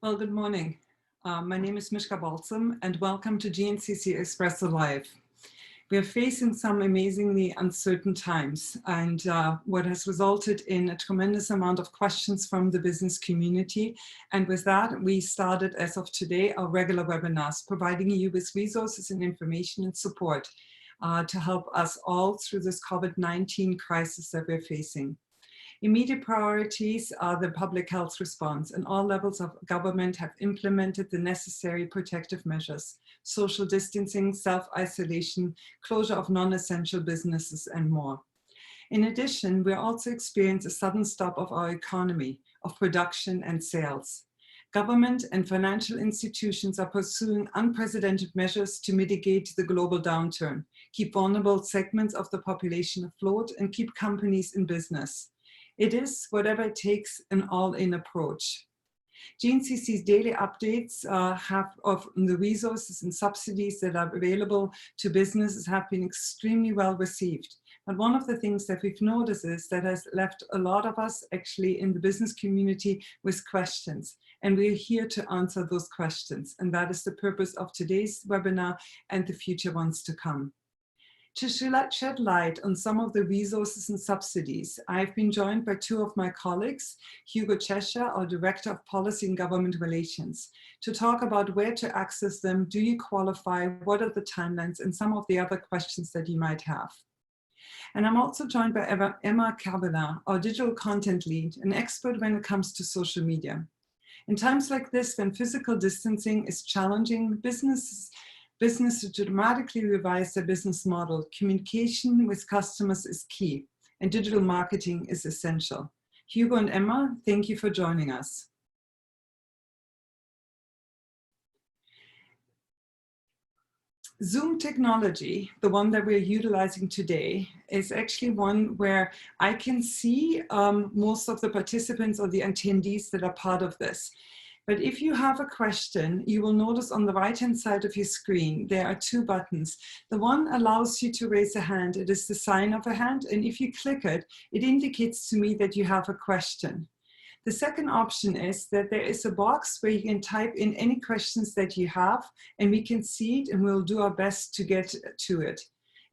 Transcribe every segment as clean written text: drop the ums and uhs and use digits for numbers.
Well, good morning. My name is Mishka Balsom, and welcome to GNCC Espresso Live. We are facing some amazingly uncertain times, and what has resulted in a tremendous amount of questions from the business community. And with that, we started, as of today, our regular webinars, providing you with resources and information and support to help us all through this COVID-19 crisis that we're facing. Immediate priorities are the public health response, and all levels of government have implemented the necessary protective measures: social distancing, self-isolation, closure of non-essential businesses, and more. In addition, we also experience a sudden stop of our economy, of production and sales. Government and financial institutions are pursuing unprecedented measures to mitigate the global downturn, keep vulnerable segments of the population afloat, and keep companies in business. It is, whatever it takes, an all-in approach. GNCC's daily updates of the resources and subsidies that are available to businesses have been extremely well received. But one of the things that we've noticed is that has left a lot of us actually in the business community with questions. And we're here to answer those questions. And that is the purpose of today's webinar and the future ones to come. To shed light on some of the resources and subsidies, I've been joined by two of my colleagues, Hugo Chesshire, our Director of Policy and Government Relations, to talk about where to access them, do you qualify, what are the timelines, and some of the other questions that you might have. And I'm also joined by Emma Cavanagh, our Digital Content Lead, an expert when it comes to social media. In times like this, when physical distancing is challenging, businesses dramatically revise their business model. Communication with customers is key, and digital marketing is essential. Hugo and Emma, thank you for joining us. Zoom technology, the one that we're utilizing today, is actually one where I can see most of the participants or the attendees that are part of this. But if you have a question, you will notice on the right-hand side of your screen, there are two buttons. The one allows you to raise a hand. It is the sign of a hand. And if you click it, it indicates to me that you have a question. The second option is that there is a box where you can type in any questions that you have, and we can see it, and we'll do our best to get to it.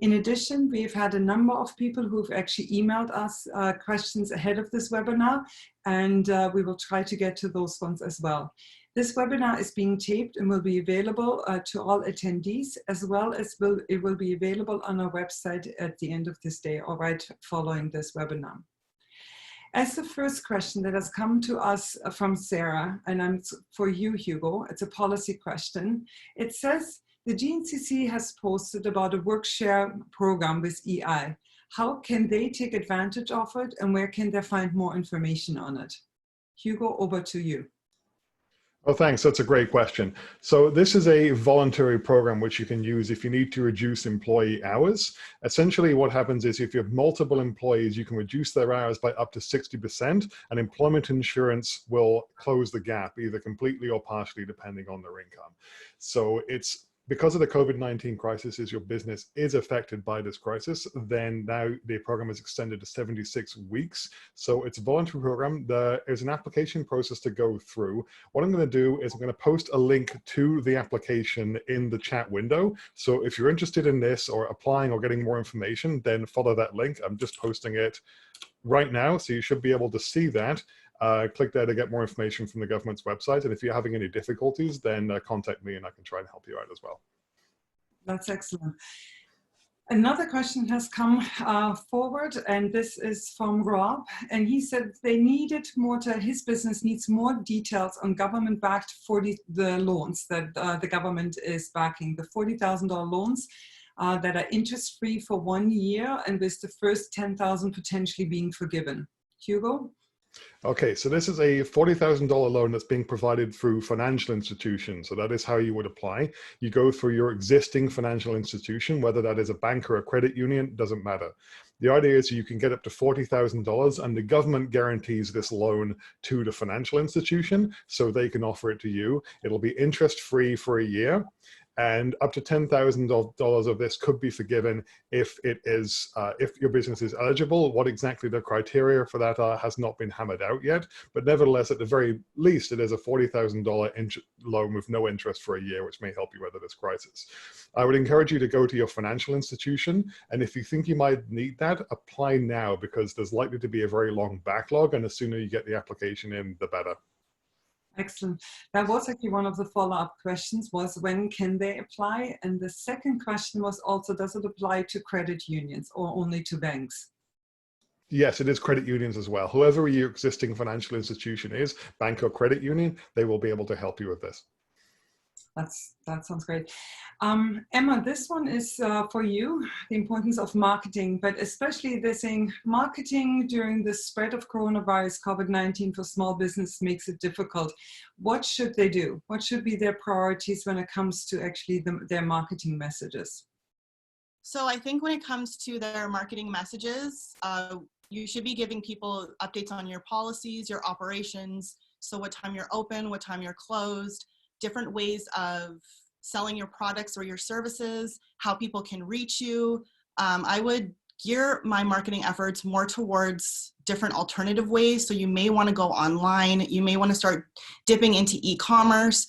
In addition, we've had a number of people who've actually emailed us questions ahead of this webinar, and we will try to get to those ones as well. This webinar is being taped and will be available to all attendees, as well as it will be available on our website at the end of this day, or right following this webinar. As the first question that has come to us from Sarah, and for you, Hugo, it's a policy question. It says, the GNCC has posted about a work-share program with EI. How can they take advantage of it, and where can they find more information on it? Hugo, over to you. Oh, thanks. That's a great question. So this is a voluntary program which you can use if you need to reduce employee hours. Essentially, what happens is if you have multiple employees, you can reduce their hours by up to 60%, and employment insurance will close the gap, either completely or partially, depending on their income. So it's because of the COVID-19 crisis, is your business is affected by this crisis, then now the program is extended to 76 weeks. So it's a voluntary program. There is an application process to go through. What I'm going to do is I'm going to post a link to the application in the chat window. So if you're interested in this or applying or getting more information, then follow that link. I'm just posting it right now, so you should be able to see that. Click there to get more information from the government's website. And if you're having any difficulties, then contact me and I can try and help you out as well. That's excellent. Another question has come forward, and this is from Rob. And he said they needed more his business needs more details on government-backed the loans that the government is backing, the $40,000 loans that are interest-free for 1 year, and with the first 10,000 potentially being forgiven. Hugo? Okay, so this is a $40,000 loan that's being provided through financial institutions. So that is how you would apply. You go through your existing financial institution, whether that is a bank or a credit union, doesn't matter. The idea is you can get up to $40,000, and the government guarantees this loan to the financial institution, so they can offer it to you. It'll be interest-free for a year. And up to $10,000 of this could be forgiven if if your business is eligible. What exactly the criteria for that are has not been hammered out yet, but nevertheless, at the very least, it is a $40,000 loan with no interest for a year, which may help you weather this crisis. I would encourage you to go to your financial institution, and if you think you might need that, apply now, because there's likely to be a very long backlog, and the sooner you get the application in, the better. Excellent. That was actually one of the follow-up questions, was when can they apply? And the second question was also, does it apply to credit unions or only to banks? Yes, it is credit unions as well. Whoever your existing financial institution is, bank or credit union, they will be able to help you with this. That sounds great. Emma, this one is for you, the importance of marketing, but especially they're saying marketing during the spread of coronavirus, COVID-19 for small business makes it difficult. What should they do? What should be their priorities when it comes to actually their marketing messages? So I think when it comes to their marketing messages, you should be giving people updates on your policies, your operations. So what time you're open, what time you're closed, different ways of selling your products or your services, how people can reach you. I would gear my marketing efforts more towards different alternative ways. So you may want to go online. You may want to start dipping into e-commerce.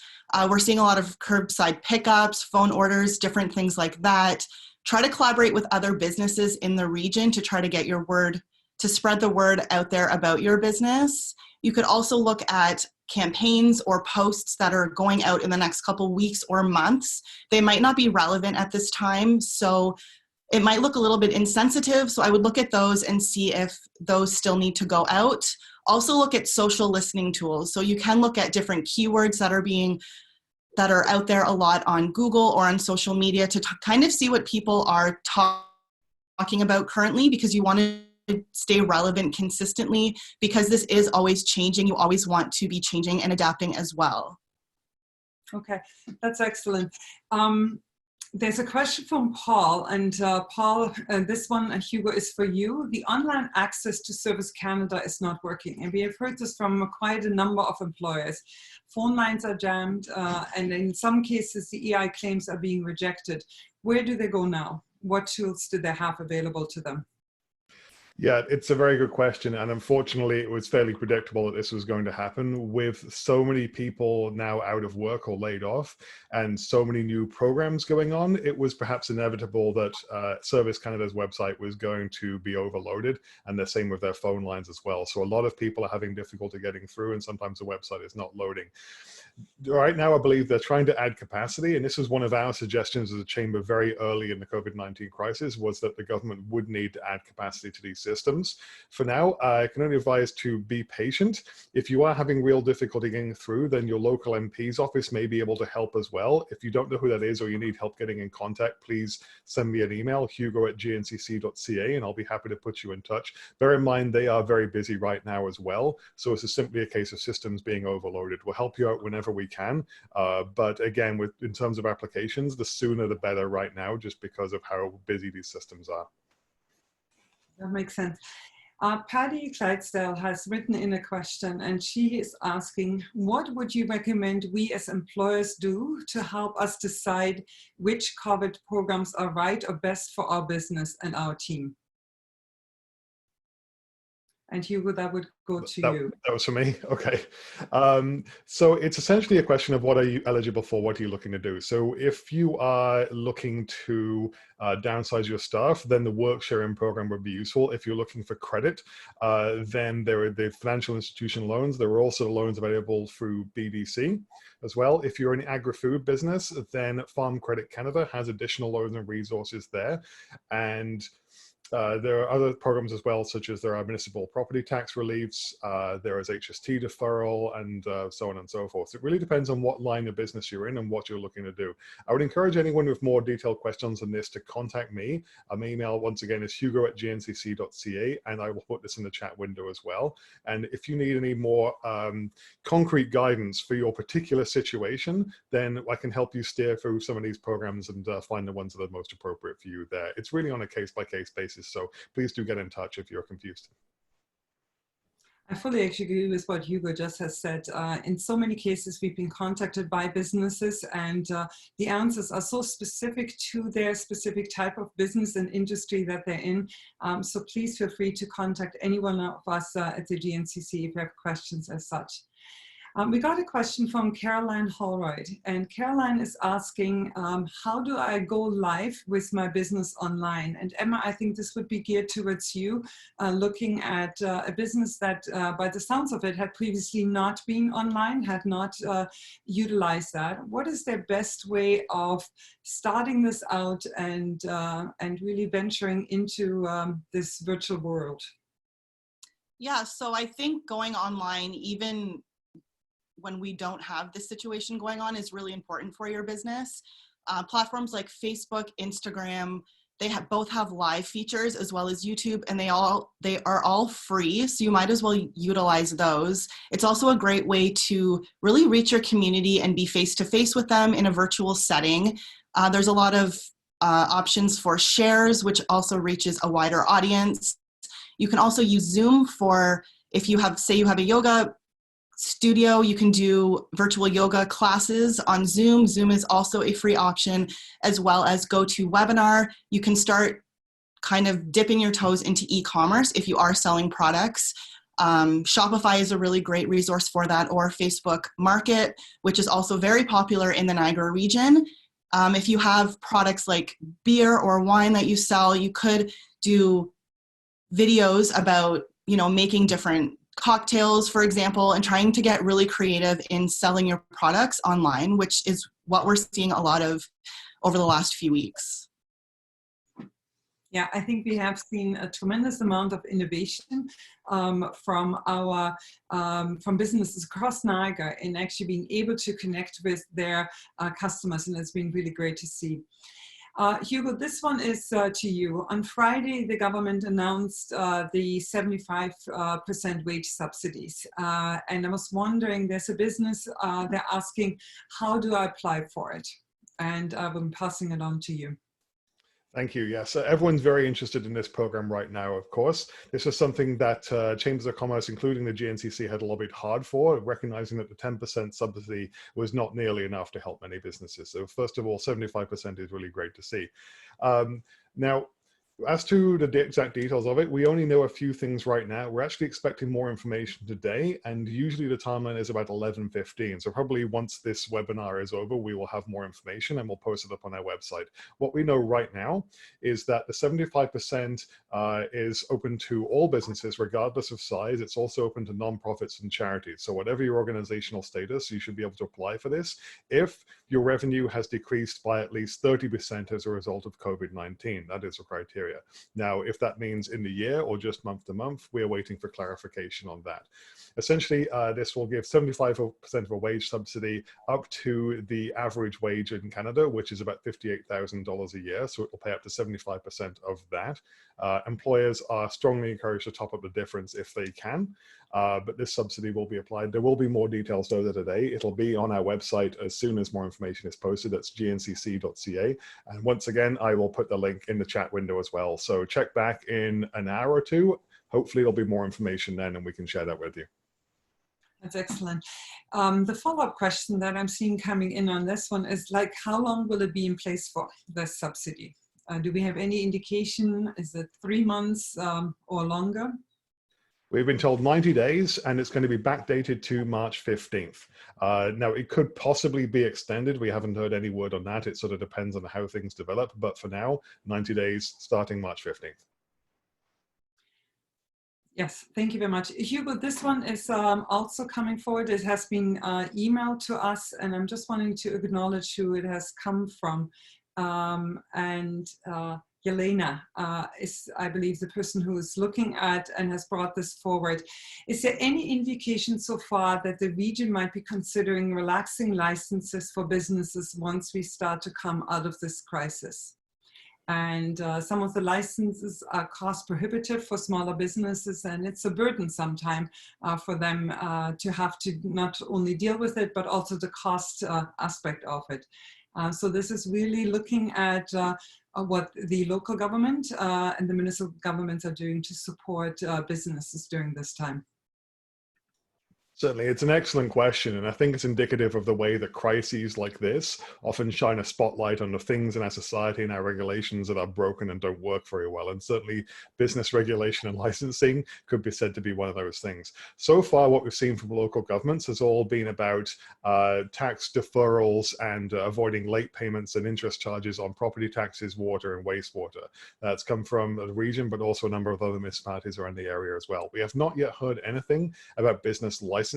We're seeing a lot of curbside pickups, phone orders, different things like that. Try to collaborate with other businesses in the region to try to get your word, to spread the word out there about your business. You could also look at campaigns or posts that are going out in the next couple weeks or months. They might not be relevant at this time, so it might look a little bit insensitive. So I would look at those and see if those still need to go out. Also look at social listening tools. So you can look at different keywords that are out there a lot on Google or on social media to kind of see what people are talking about currently, because you want to stay relevant consistently, because this is always changing. You always want to be changing and adapting as well. Okay, that's excellent. There's a question from Paul, and Paul, this one, Hugo, is for you. The online access to Service Canada is not working, and we have heard this from quite a number of employers. Phone lines are jammed, and in some cases, the EI claims are being rejected. Where do they go now? What tools do they have available to them? Yeah, it's a very good question. And unfortunately, it was fairly predictable that this was going to happen with so many people now out of work or laid off and so many new programs going on. It was perhaps inevitable that Service Canada's website was going to be overloaded, and the same with their phone lines as well. So a lot of people are having difficulty getting through, and sometimes the website is not loading. Right now, I believe they're trying to add capacity, and this was one of our suggestions as a chamber very early in the COVID-19 crisis, was that the government would need to add capacity to these systems. For now, I can only advise to be patient. If you are having real difficulty getting through, then your local MP's office may be able to help as well. If you don't know who that is or you need help getting in contact, please send me an email, hugo@gncc.ca, and I'll be happy to put you in touch. Bear in mind, they are very busy right now as well, so it's simply a case of systems being overloaded. We'll help you out whenever we can, but again, in terms of applications, the sooner the better right now, just because of how busy these systems are. That makes sense. Patty Clydesdale has written in a question, and she is asking, what would you recommend we as employers do to help us decide which COVID programs are right or best for our business and our team? And Hugo, that would go to you. That was for me? Okay. So it's essentially a question of what are you eligible for? What are you looking to do? So if you are looking to downsize your staff, then the work sharing program would be useful. If you're looking for credit, then there are the financial institution loans. There are also loans available through BDC as well. If you're an agri-food business, then Farm Credit Canada has additional loans and resources there. And there are other programs as well, such as there are municipal property tax reliefs, there is HST deferral, and so on and so forth. So it really depends on what line of business you're in and what you're looking to do. I would encourage anyone with more detailed questions on this to contact me. My email, once again, is hugo@gncc.ca, and I will put this in the chat window as well. And if you need any more concrete guidance for your particular situation, then I can help you steer through some of these programs and find the ones that are most appropriate for you there. It's really on a case-by-case basis. So please do get in touch if you're confused. I fully actually agree with what Hugo just has said. In so many cases, we've been contacted by businesses, and the answers are so specific to their specific type of business and industry that they're in. So please feel free to contact any one of us at the GNCC if you have questions as such. We got a question from Caroline Holroyd, and Caroline is asking, how do I go live with my business online? And Emma, I think this would be geared towards you, looking at a business that, by the sounds of it, had previously not been online, had not utilized that. What is their best way of starting this out and really venturing into this virtual world? Yeah, so I think going online, even when we don't have this situation going on, is really important for your business. Platforms like Facebook, Instagram, both have live features as well as YouTube, and they are all free, so you might as well utilize those. It's also a great way to really reach your community and be face-to-face with them in a virtual setting. There's a lot of options for shares, which also reaches a wider audience. You can also use Zoom for, if you have, say you have a yoga studio, you can do virtual yoga classes on Zoom. Zoom is also a free option, as well as GoToWebinar. You can start kind of dipping your toes into e-commerce if you are selling products. Shopify is a really great resource for that, or Facebook Market, which is also very popular in the Niagara region. If you have products like beer or wine that you sell, you could do videos about, making different cocktails, for example, and trying to get really creative in selling your products online, which is what we're seeing a lot of over the last few weeks. Yeah, I think we have seen a tremendous amount of innovation from businesses across Niagara in actually being able to connect with their customers, and it's been really great to see. Hugo, this one is to you. On Friday, the government announced the 75% wage subsidies. And I was wondering, there's a business, they're asking, how do I apply for it? And I'm passing it on to you. Thank you. Yes, everyone's very interested in this program right now, of course. This is something that Chambers of Commerce, including the GNCC, had lobbied hard for, recognizing that the 10% subsidy was not nearly enough to help many businesses. So first of all, 75% is really great to see. Now, as to the exact details of it, we only know a few things right now. We're actually expecting more information today, and usually the timeline is about 11:15. So probably once this webinar is over, we will have more information and we'll post it up on our website. What we know right now is that the 75% is open to all businesses, regardless of size. It's also open to nonprofits and charities. So whatever your organizational status, you should be able to apply for this if your revenue has decreased by at least 30% as a result of COVID-19. That is a criteria. Now, if that means in the year or just month to month, we're waiting for clarification on that. Essentially, this will give 75% of a wage subsidy up to the average wage in Canada, which is about $58,000 a year. So it will pay up to 75% of that. Employers are strongly encouraged to top up the difference if they can, but this subsidy will be applied. There will be more details though today. It'll be on our website as soon as more information is posted. That's gncc.ca. And once again, I will put the link in the chat window as well. So check back in an hour or two. Hopefully there'll be more information then and we can share that with you. That's excellent. The follow-up question that I'm seeing coming in on this one is like, how long will it be in place for, this subsidy? Do we have any indication? Is it 3 months or longer? We've been told 90 days, and it's going to be backdated to March 15th. Now, it could possibly be extended. We haven't heard any word on that. It sort of depends on how things develop. But for now, 90 days starting March 15th. Yes, thank you very much. Hugo, this one is also coming forward. It has been emailed to us, and I'm just wanting to acknowledge who it has come from. Yelena is, I believe, the person who is looking at and has brought this forward. Is there any indication so far that the region might be considering relaxing licenses for businesses once we start to come out of this crisis? And some of the licenses are cost prohibitive for smaller businesses, and it's a burden sometimes for them to have to not only deal with it, but also the cost aspect of it. So this is really looking at what the local government and the municipal governments are doing to support businesses during this time. Certainly, it's an excellent question, and I think it's indicative of the way that crises like this often shine a spotlight on the things in our society and our regulations that are broken and don't work very well. And certainly, business regulation and licensing could be said to be one of those things. So far, what we've seen from local governments has all been about tax deferrals and avoiding late payments and interest charges on property taxes, water, and wastewater. That's come from the region, but also a number of other municipalities around the area as well. We have not yet heard anything about business licensing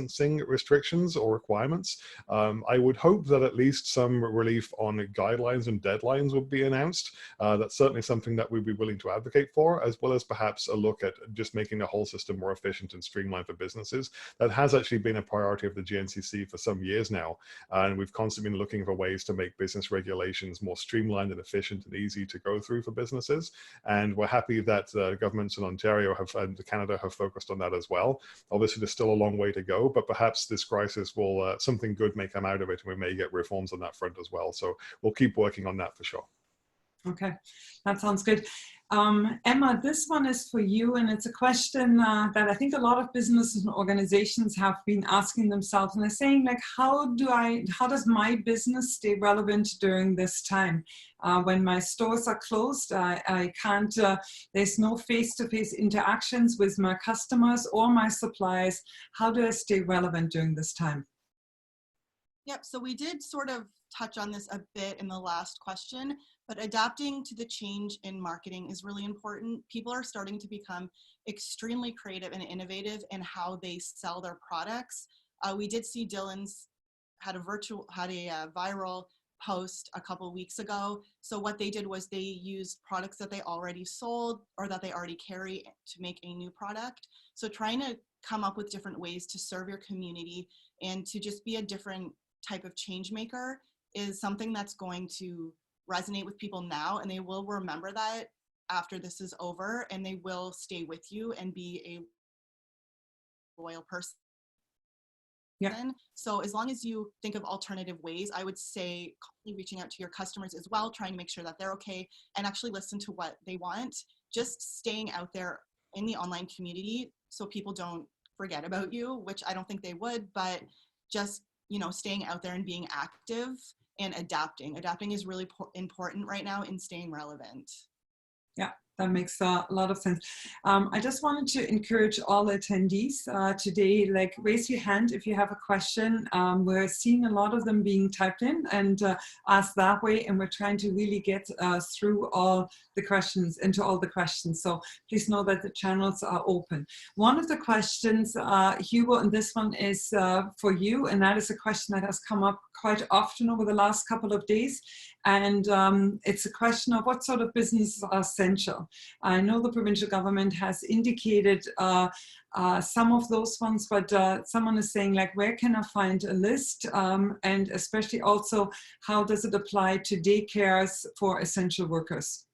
restrictions or requirements. I would hope that at least some relief on guidelines and deadlines would be announced. That's certainly something that we'd be willing to advocate for, as well as perhaps a look at just making the whole system more efficient and streamlined for businesses. That has actually been a priority of the GNCC for some years now, and we've constantly been looking for ways to make business regulations more streamlined and efficient and easy to go through for businesses. And we're happy that governments in Ontario and Canada have focused on that as well. Obviously, there's still a long way to go, but perhaps this crisis will, something good may come out of it, and we may get reforms on that front as well. So we'll keep working on that for sure. Okay, that sounds good. Emma, this one is for you, and it's a question that I think a lot of businesses and organizations have been asking themselves, and they're saying, like, how does my business stay relevant during this time? When my stores are closed, I can't, there's no face-to-face interactions with my customers or my suppliers. How do I stay relevant during this time? Yep, so we did sort of touch on this a bit in the last question, but adapting to the change in marketing is really important. People are starting to become extremely creative and innovative in how they sell their products. We did see Dylan's had a viral post a couple weeks ago. So what they did was they used products that they already sold or that they already carry to make a new product. So trying to come up with different ways to serve your community and to just be a different type of change maker is something that's going to resonate with people now, and they will remember that after this is over, and they will stay with you and be a loyal person. Yeah. So as long as you think of alternative ways, I would say reaching out to your customers as well, trying to make sure that they're okay and actually listen to what they want. Just staying out there in the online community so people don't forget about you, which I don't think they would, but just, you know, staying out there and being active and adapting. Adapting is really important right now in staying relevant. Yeah, that makes a lot of sense. I just wanted to encourage all attendees today, like, raise your hand if you have a question. We're seeing a lot of them being typed in and asked that way, and we're trying to really get through all the questions, into all the questions. So please know that the channels are open. One of the questions, Hugo, and this one is for you, and that is a question that has come up quite often over the last couple of days. And it's a question of what sort of businesses are essential. I know the provincial government has indicated some of those ones, but someone is saying, like, where can I find a list? And especially also, how does it apply to daycares for essential workers?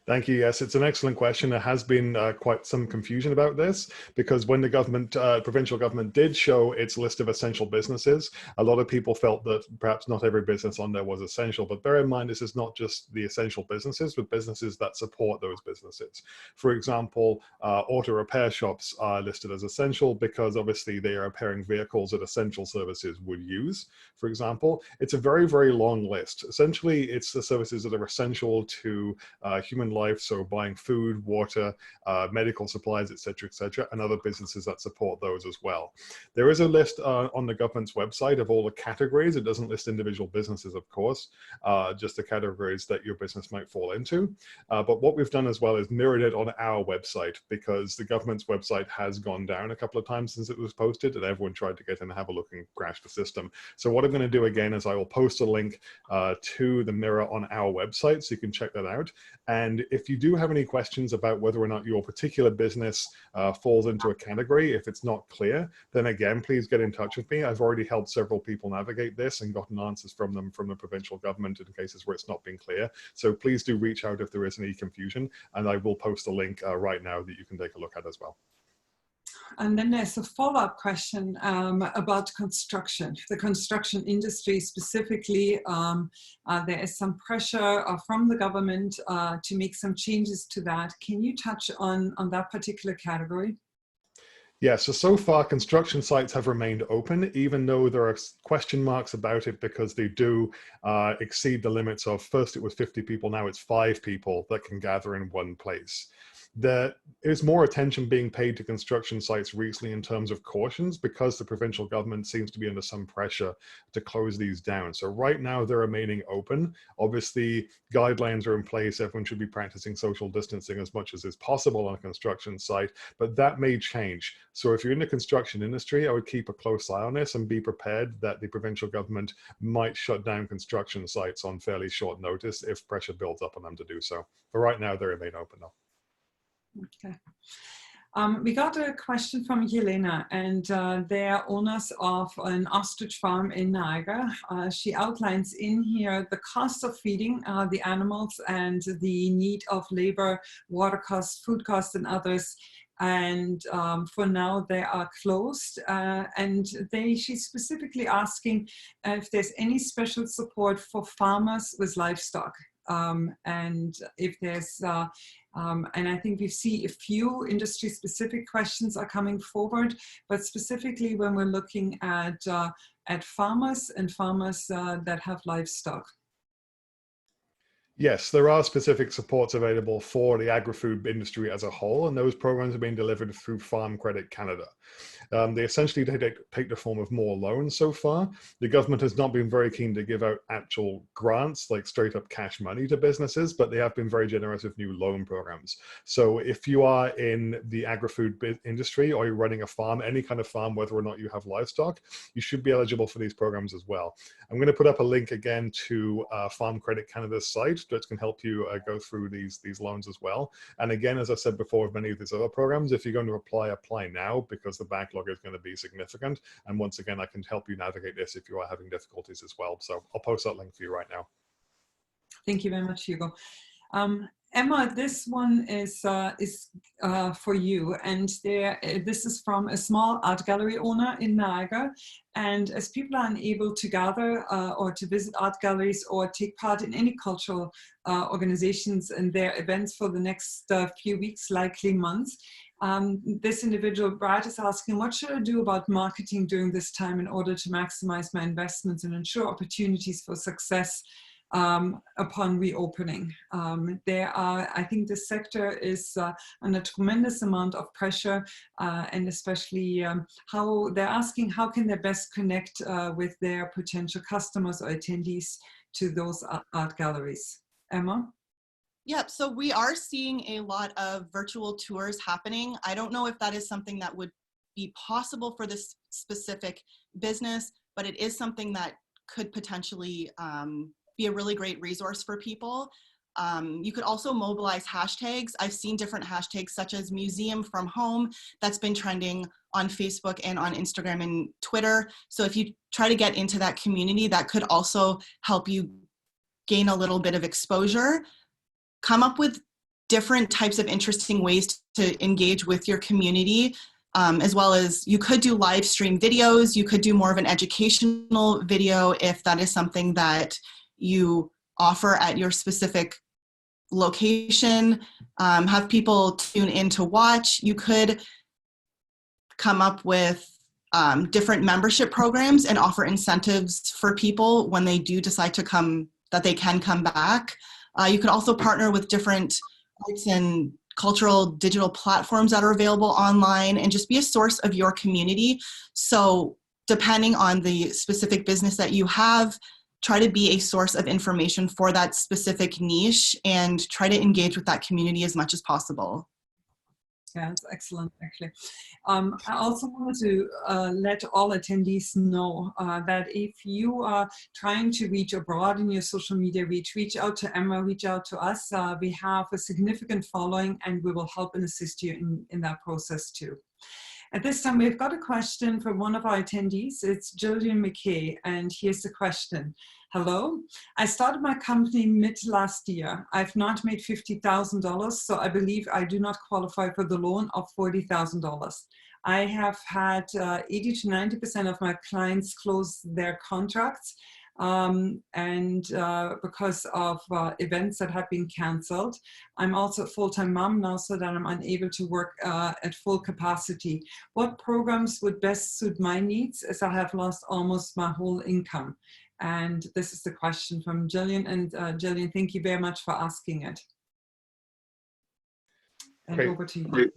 Thank you. Yes, it's an excellent question. There has been quite some confusion about this, because when the government, provincial government did show its list of essential businesses, a lot of people felt that perhaps not every business on there was essential. But bear in mind, this is not just the essential businesses, but businesses that support those businesses. For example, auto repair shops are listed as essential because obviously they are repairing vehicles that essential services would use. For example, it's a very, very long list. Essentially, it's the services that are essential to human life, so buying food, water, medical supplies, etc., and other businesses that support those as well. There is a list on the government's website of all the categories. It doesn't list individual businesses, of course, just the categories that your business might fall into. But what we've done as well is mirrored it on our website, because the government's website has gone down a couple of times since it was posted, and everyone tried to get in and have a look and crash the system. So what I'm going to do again is I will post a link to the mirror on our website, so you can check that out. And if you do have any questions about whether or not your particular business falls into a category, if it's not clear, then again, please get in touch with me. I've already helped several people navigate this and gotten answers from them from the provincial government in cases where it's not been clear. So please do reach out if there is any confusion, and I will post a link right now that you can take a look at as well. And then there's a follow-up question about construction, the construction industry specifically. There is some pressure from the government to make some changes to that. Can you touch on that particular category? Yeah, so far construction sites have remained open, even though there are question marks about it because they do exceed the limits of, first it was 50 people, now it's 5 people that can gather in one place. There is more attention being paid to construction sites recently in terms of cautions because the provincial government seems to be under some pressure to close these down. So right now they're remaining open. Obviously, guidelines are in place. Everyone should be practicing social distancing as much as is possible on a construction site, but that may change. So if you're in the construction industry, I would keep a close eye on this and be prepared that the provincial government might shut down construction sites on fairly short notice if pressure builds up on them to do so. But right now they remain open though. Okay. We got a question from Yelena, and they're owners of an ostrich farm in Niagara. She outlines in here the cost of feeding the animals and the need of labor, water costs, food costs, and others. And for now they are closed. And she's specifically asking if there's any special support for farmers with livestock. And if there's, and I think we see a few industry-specific questions are coming forward, but specifically when we're looking at farmers and farmers that have livestock. Yes, there are specific supports available for the agri-food industry as a whole, and those programs are being delivered through Farm Credit Canada. They essentially take the form of more loans so far. The government has not been very keen to give out actual grants, like straight up cash money to businesses, but they have been very generous with new loan programs. So if you are in the agri-food industry or you're running a farm, any kind of farm, whether or not you have livestock, you should be eligible for these programs as well. I'm going to put up a link again to Farm Credit Canada's site that can help you go through these loans as well. And again, as I said before, with many of these other programs, if you're going to apply now, because the backlog is going to be significant. And once again, I can help you navigate this if you are having difficulties as well. So I'll post that link for you right now. Thank you very much, Hugo. Emma, this one is for you, and this is from a small art gallery owner in Niagara. And as people are unable to gather or to visit art galleries or take part in any cultural organizations and their events for the next few weeks, likely months, this individual, Brad, is asking, what should I do about marketing during this time in order to maximize my investments and ensure opportunities for success upon reopening? I think the sector is under tremendous amount of pressure, and especially how they're asking how can they best connect with their potential customers or attendees to those art galleries. Emma? Yep, so we are seeing a lot of virtual tours happening. I don't know if that is something that would be possible for this specific business, but it is something that could potentially be a really great resource for people. You could also mobilize hashtags. I've seen different hashtags such as Museum from Home that's been trending on Facebook and on Instagram and Twitter. So if you try to get into that community, that could also help you gain a little bit of exposure. Come up with different types of interesting ways to engage with your community, as well as you could do live stream videos. You could do more of an educational video if that is something that you offer at your specific location. Have people tune in to watch. You could come up with different membership programs and offer incentives for people when they do decide to come, that they can come back. You could also partner with different arts and cultural digital platforms that are available online and just be a source of your community. So depending on the specific business that you have, try to be a source of information for that specific niche and try to engage with that community as much as possible. Yeah, that's excellent, actually. I also wanted to let all attendees know that if you are trying to reach abroad in your social media reach out to Emma, reach out to us. We have a significant following and we will help and assist you in that process too. At this time, we've got a question from one of our attendees. It's Jillian McKay, and here's the question. Hello, I started my company mid last year. I've not made $50,000, so I believe I do not qualify for the loan of $40,000. I have had 80 to 90% of my clients close their contracts. because of events that have been cancelled. I'm also a full-time mom now, so that I'm unable to work at full capacity. What programs would best suit my needs, as I have lost almost my whole income? And this is the question from Jillian. And Jillian, thank you very much for asking it. And Great. over to you. Great.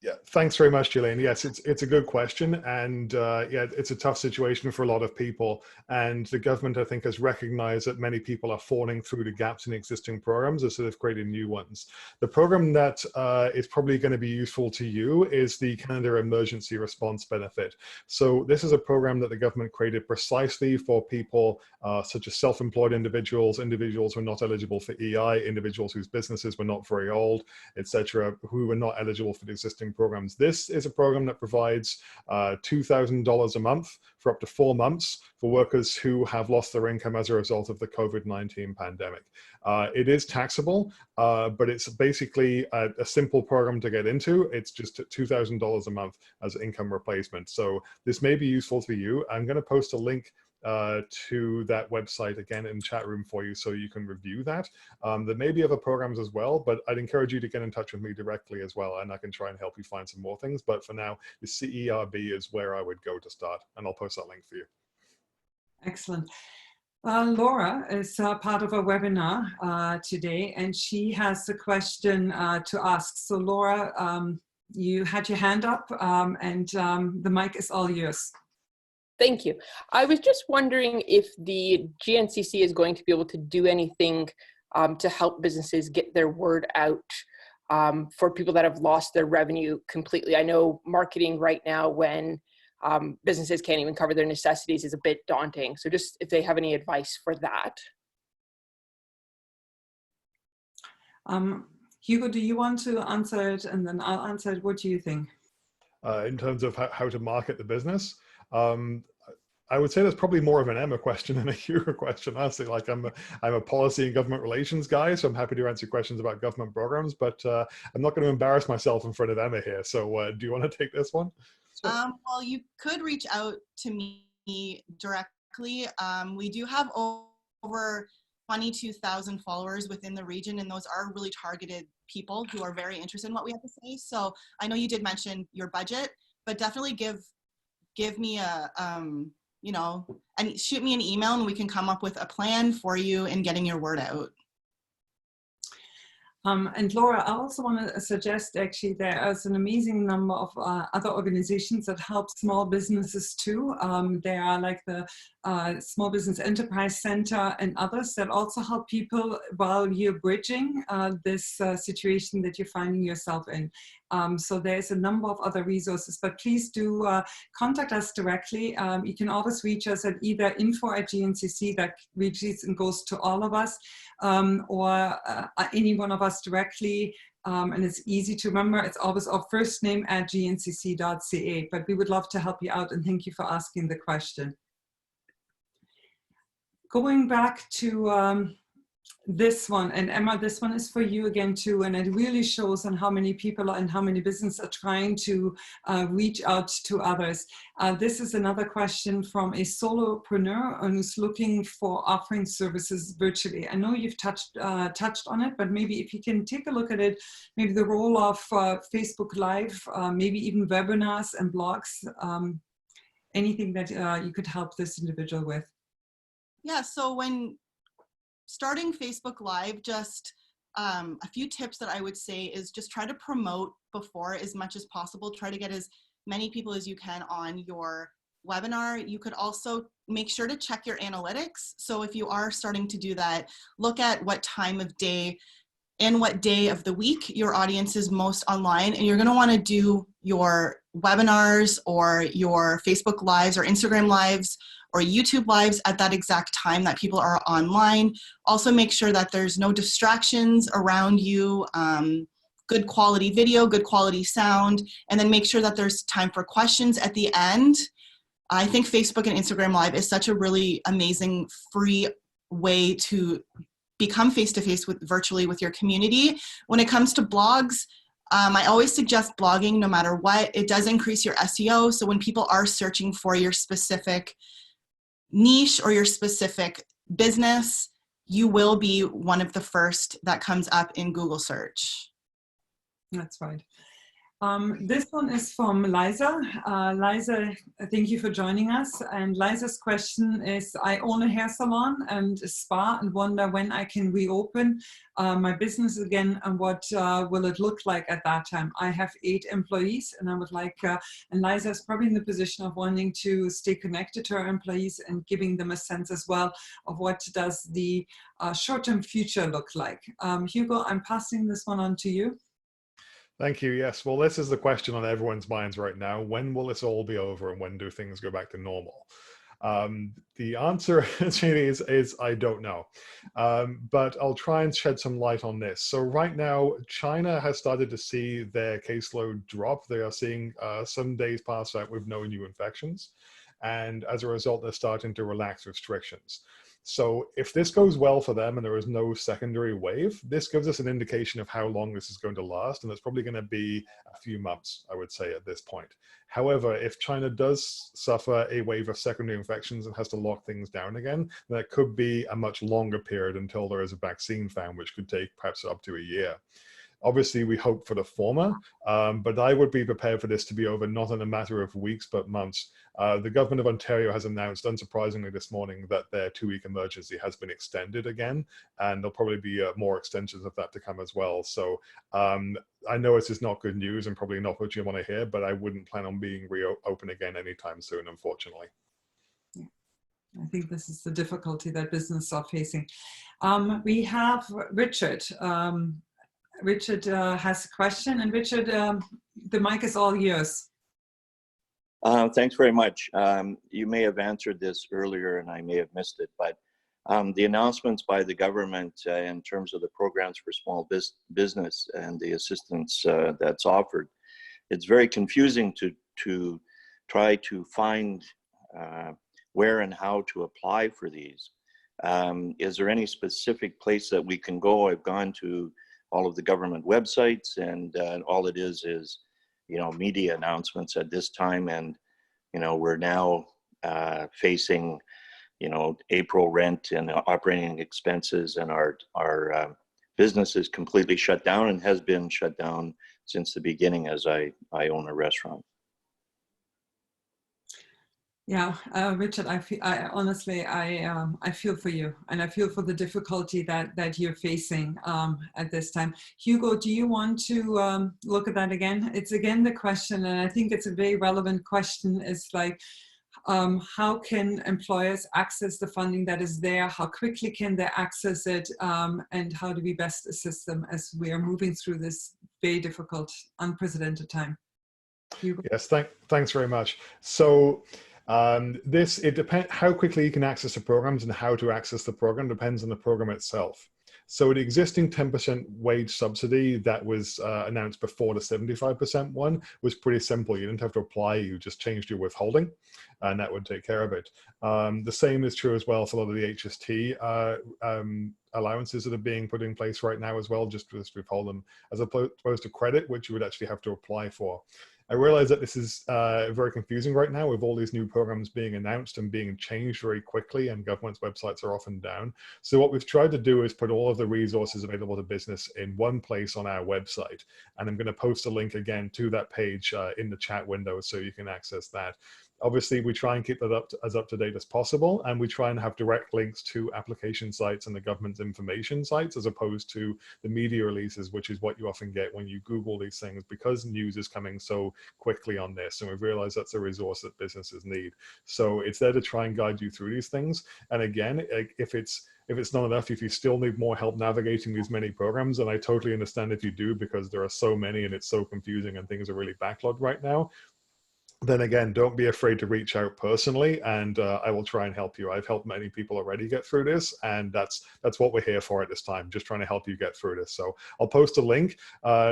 Yeah, thanks very much, Jillian. Yes, it's a good question, and yeah, it's a tough situation for a lot of people. And the government, I think, has recognised that many people are falling through the gaps in existing programs, so they've created new ones. The program that is probably going to be useful to you is the Canada Emergency Response Benefit. So this is a program that the government created precisely for people such as self-employed individuals, individuals who are not eligible for EI, individuals whose businesses were not very old, etc., who were not eligible for the existing programs. This is a program that provides $2,000 a month for up to 4 months for workers who have lost their income as a result of the COVID-19 pandemic. It is taxable, but it's basically a simple program to get into. It's just $2,000 a month as income replacement. So this may be useful to you. I'm going to post a link to that website again in chat room for you, so you can review that. There may be other programs as well, but I'd encourage you to get in touch with me directly as well, and I can try and help you find some more things. But for now, the CERB is where I would go to start, and I'll post that link for you. Excellent. Laura is part of our webinar today, and she has a question to ask. So Laura, you had your hand up, and the mic is all yours. Thank you. I was just wondering if the GNCC is going to be able to do anything to help businesses get their word out for people that have lost their revenue completely. I know marketing right now, when businesses can't even cover their necessities, is a bit daunting. So just if they have any advice for that. Hugo, do you want to answer it, and then I'll answer it? What do you think? In terms of how to market the business? I would say that's probably more of an Emma question than a Hugo question, honestly. Like I'm a policy and government relations guy, so I'm happy to answer questions about government programs, but I'm not going to embarrass myself in front of Emma here. So do you want to take this one? Well, you could reach out to me directly. We do have over 22,000 followers within the region, and those are really targeted people who are very interested in what we have to say. So I know you did mention your budget, but definitely give me a, you know, and shoot me an email, and we can come up with a plan for you in getting your word out. And Laura, I also want to suggest, actually, there is an amazing number of other organizations that help small businesses too. There are like the Small Business Enterprise Center and others that also help people while you're bridging this situation that you're finding yourself in. So there's a number of other resources, but please do contact us directly. You can always reach us at either info@GNCC, that reaches and goes to all of us, or any one of us directly. And it's easy to remember. It's always our first name @gncc.ca, but we would love to help you out, and thank you for asking the question. Going back to this one, and Emma, this one is for you again too, and it really shows on how many people and how many businesses are trying to reach out to others. This is another question from a solopreneur who's looking for offering services virtually. I know you've touched on it, but maybe if you can take a look at it, maybe the role of Facebook Live, maybe even webinars and blogs, anything that you could help this individual with. Yeah, so when starting Facebook Live, just a few tips that I would say is just try to promote before as much as possible. Try to get as many people as you can on your webinar. You could also make sure to check your analytics. So if you are starting to do that, look at what time of day and what day of the week your audience is most online. And you're going to want to do your webinars or your Facebook Lives or Instagram Lives or YouTube Lives at that exact time that people are online. Also make sure that there's no distractions around you, good quality video, good quality sound, and then make sure that there's time for questions at the end. I think Facebook and Instagram Live is such a really amazing free way to become face-to-face virtually with your community. When it comes to blogs, I always suggest blogging no matter what. It does increase your SEO, so when people are searching for your specific niche or your specific business, you will be one of the first that comes up in Google search. That's right. This one is from Liza. Liza, thank you for joining us. And Liza's question is, I own a hair salon and a spa and wonder when I can reopen my business again and what will it look like at that time. I have 8 employees and I would like, and Liza is probably in the position of wanting to stay connected to our employees and giving them a sense as well of what does the short-term future look like. Hugo, I'm passing this one on to you. Thank you. Yes. Well, this is the question on everyone's minds right now. When will this all be over and when do things go back to normal? The answer is I don't know. But I'll try and shed some light on this. So right now, China has started to see their caseload drop. They are seeing some days pass out with no new infections. And as a result, they're starting to relax restrictions. So if this goes well for them and there is no secondary wave, this gives us an indication of how long this is going to last. And it's probably going to be a few months, I would say, at this point. However, if China does suffer a wave of secondary infections and has to lock things down again, that could be a much longer period until there is a vaccine found, which could take perhaps up to a year. Obviously, we hope for the former, but I would be prepared for this to be over not in a matter of weeks, but months. The government of Ontario has announced, unsurprisingly this morning, that their 2-week emergency has been extended again, and there'll probably be more extensions of that to come as well. So I know this is not good news and probably not what you want to hear, but I wouldn't plan on being reopened again anytime soon, unfortunately. I think this is the difficulty that businesses are facing. We have Richard. Richard has a question, and Richard, the mic is all yours. Thanks very much. You may have answered this earlier and I may have missed it, but the announcements by the government in terms of the programs for small business and the assistance that's offered, it's very confusing to try to find where and how to apply for these. Is there any specific place that we can go? I've gone to all of the government websites, and all it is, media announcements at this time. And, we're now facing, April rent and operating expenses, and our business is completely shut down and has been shut down since the beginning, as I own a restaurant. Yeah, Richard, I honestly feel for you, and I feel for the difficulty that you're facing at this time. Hugo, do you want to look at that again? It's again the question, and I think it's a very relevant question, is like, how can employers access the funding that is there? How quickly can they access it? And how do we best assist them as we are moving through this very difficult, unprecedented time? Hugo? Yes, thanks very much. So it depends how quickly you can access the programs, and how to access the program depends on the program itself. So the existing 10% wage subsidy that was announced before the 75% one was pretty simple. You didn't have to apply, you just changed your withholding, and that would take care of it. The same is true as well for a lot of the HST allowances that are being put in place right now as well, just to withhold them, as opposed to credit, which you would actually have to apply for. I realize that this is very confusing right now with all these new programs being announced and being changed very quickly, and government's websites are often down. So what we've tried to do is put all of the resources available to business in one place on our website. And I'm going to post a link again to that page in the chat window so you can access that. Obviously, we try and keep that as up to date as possible, and we try and have direct links to application sites and the government's information sites, as opposed to the media releases, which is what you often get when you Google these things, because news is coming so quickly on this, and we've realized that's a resource that businesses need. So it's there to try and guide you through these things. And again, if it's not enough, if you still need more help navigating these many programs, and I totally understand if you do, because there are so many and it's so confusing and things are really backlogged right now, then again, don't be afraid to reach out personally, and I will try and help you. I've helped many people already get through this, and that's what we're here for at this time, just trying to help you get through this. So I'll post a link,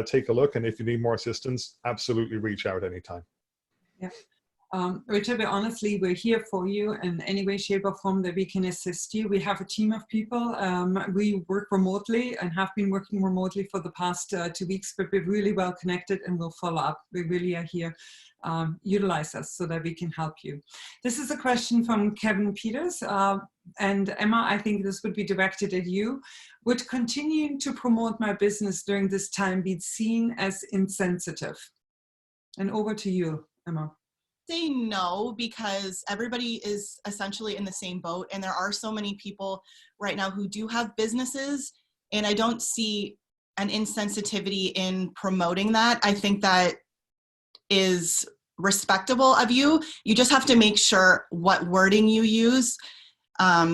take a look, and if you need more assistance, absolutely reach out anytime. Yeah. Richard, honestly, we're here for you in any way, shape, or form that we can assist you. We have a team of people. We work remotely and have been working remotely for the past 2 weeks, but we're really well connected and we'll follow up. We really are here. Utilize us so that we can help you. This is a question from Kevin Peters. And Emma, I think this would be directed at you. Would continuing to promote my business during this time be seen as insensitive? And over to you, Emma. Say no, because everybody is essentially in the same boat, and there are so many people right now who do have businesses, and I don't see an insensitivity in promoting that. I think that is respectable of you. You just have to make sure what wording you use.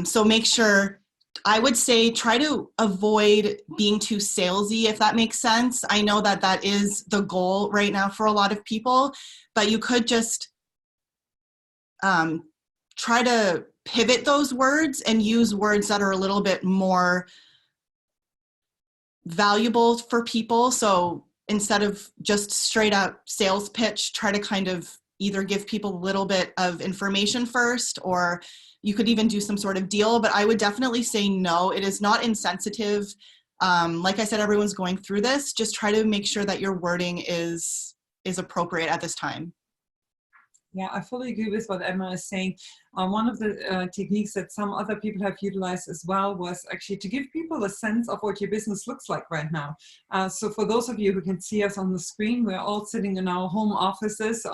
So make sure, I would say, try to avoid being too salesy, if that makes sense. I know that that is the goal right now for a lot of people, but you could just try to pivot those words and use words that are a little bit more valuable for people. So instead of just straight up sales pitch, try to kind of either give people a little bit of information first, or you could even do some sort of deal. But I would definitely say no, it is not insensitive. Like I said, everyone's going through this. Just try to make sure that your wording is appropriate at this time. Yeah, I fully agree with what Emma is saying. One of the techniques that some other people have utilized as well was actually to give people a sense of what your business looks like right now. So for those of you who can see us on the screen, we're all sitting in our home offices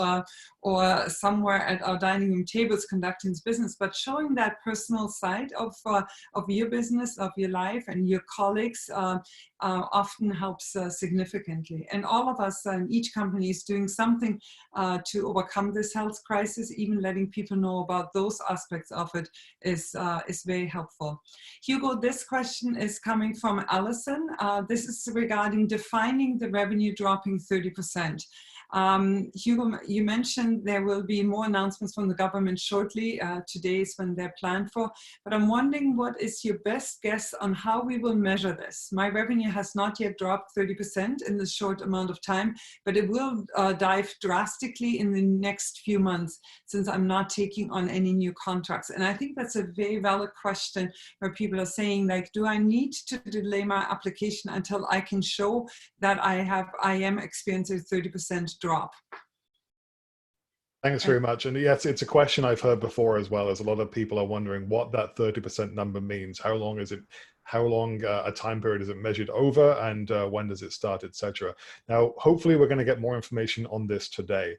or somewhere at our dining room tables conducting this business, but showing that personal side of your business, of your life and your colleagues often helps significantly. And all of us in each company is doing something to overcome this health crisis. Even letting people know about those aspects of it is very helpful. Hugo, this question is coming from Allison. This is regarding defining the revenue dropping 30%. Hugo, you mentioned there will be more announcements from the government shortly. Today is when they're planned for, but I'm wondering, what is your best guess on how we will measure this? My revenue has not yet dropped 30% in this short amount of time, but it will dive drastically in the next few months since I'm not taking on any new contracts. And I think that's a very valid question where people are saying, like, do I need to delay my application until I can show that I am experiencing 30% drop? Thanks very much. And yes, it's a question I've heard before as well, as a lot of people are wondering what that 30% number means. How long is it? How long a time period is it measured over, and when does it start, etc. Now, hopefully we're going to get more information on this today.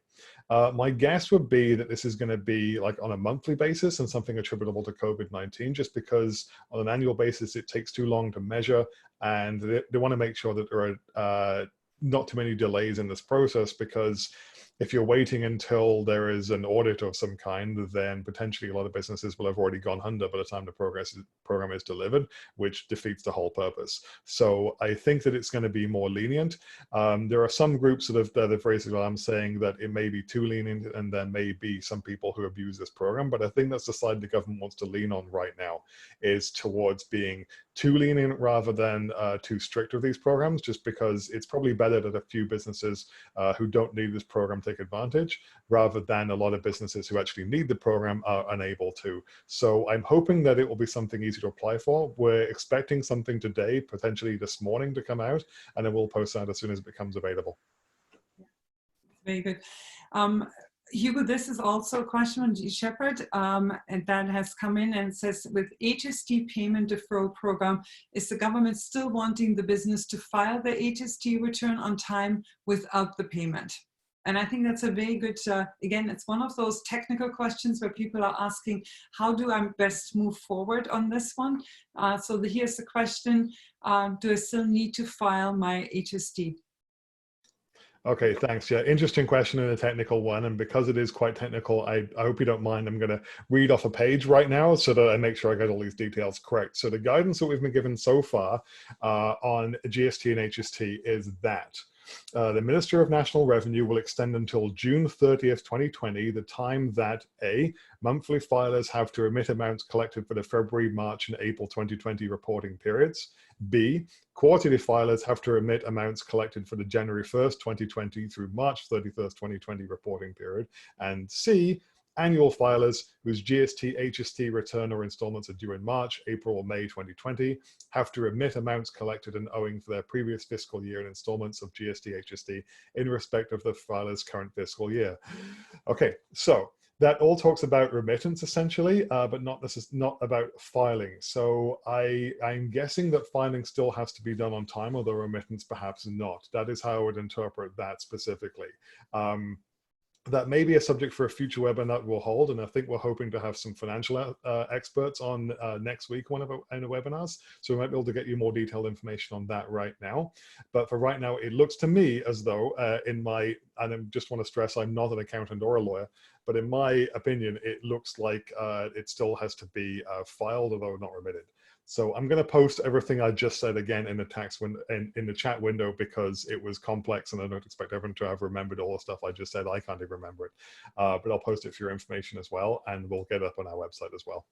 My guess would be that this is going to be like on a monthly basis and something attributable to COVID-19, just because on an annual basis it takes too long to measure, and they want to make sure that there are not too many delays in this process, because if you're waiting until there is an audit of some kind, then potentially a lot of businesses will have already gone under by the time the program is delivered, which defeats the whole purpose. So I think that it's going to be more lenient. There are some groups that have raised what I'm saying, that it may be too lenient, and there may be some people who abuse this program. But I think that's the side the government wants to lean on right now, is towards being too lenient rather than too strict with these programs, just because it's probably better that a few businesses who don't need this program take advantage, rather than a lot of businesses who actually need the program are unable to. So I'm hoping that it will be something easy to apply for. We're expecting something today, potentially this morning, to come out, and then we'll post that as soon as it becomes available. Very good. Hugo, this is also a question on Shepherd, and that has come in and says, with HST payment deferral program, is the government still wanting the business to file the HST return on time without the payment? And I think that's a very good, again, it's one of those technical questions where people are asking, how do I best move forward on this one? So here's the question, do I still need to file my HST? Okay, thanks. Yeah, interesting question and a technical one. And because it is quite technical, I hope you don't mind. I'm going to read off a page right now so that I make sure I get all these details correct. So the guidance that we've been given so far on GST and HST is that The Minister of National Revenue will extend until June 30th, 2020, the time that A, monthly filers have to remit amounts collected for the February, March, and April 2020 reporting periods. B, quarterly filers have to remit amounts collected for the January 1st, 2020 through March 31st, 2020 reporting period. And C, annual filers whose GST, HST return or installments are due in March, April, or May 2020 have to remit amounts collected and owing for their previous fiscal year in installments of GST, HST in respect of the filer's current fiscal year. Okay, so that all talks about remittance essentially, but not about filing. So I'm guessing that filing still has to be done on time, although remittance perhaps not. That is how I would interpret that specifically. That may be a subject for a future webinar we'll hold, and I think we're hoping to have some financial experts on next week in the webinars, so we might be able to get you more detailed information on that right now. But for right now, it looks to me as though and I just want to stress I'm not an accountant or a lawyer, but in my opinion, it looks like it still has to be filed, although not remitted. So I'm going to post everything I just said again in the text in the chat window, because it was complex and I don't expect everyone to have remembered all the stuff I just said. I can't even remember it, but I'll post it for your information as well, and we'll get it up on our website as well.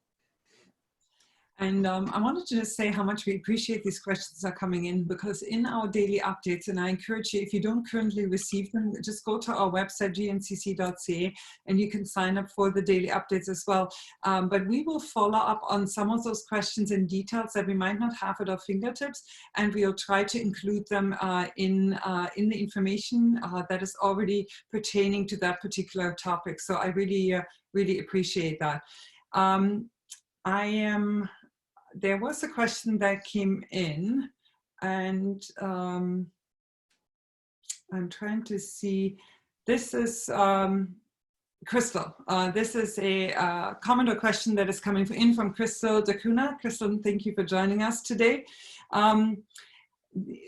And I wanted to just say how much we appreciate these questions are coming in, because in our daily updates, and I encourage you, if you don't currently receive them, just go to our website, gncc.ca, and you can sign up for the daily updates as well. But we will follow up on some of those questions in details that we might not have at our fingertips, and we'll try to include them in the information that is already pertaining to that particular topic. So I really, really appreciate that. There was a question that came in, and I'm trying to see. This is Crystal. This is a comment or question that is coming in from Crystal Dacuna. Crystal, thank you for joining us today.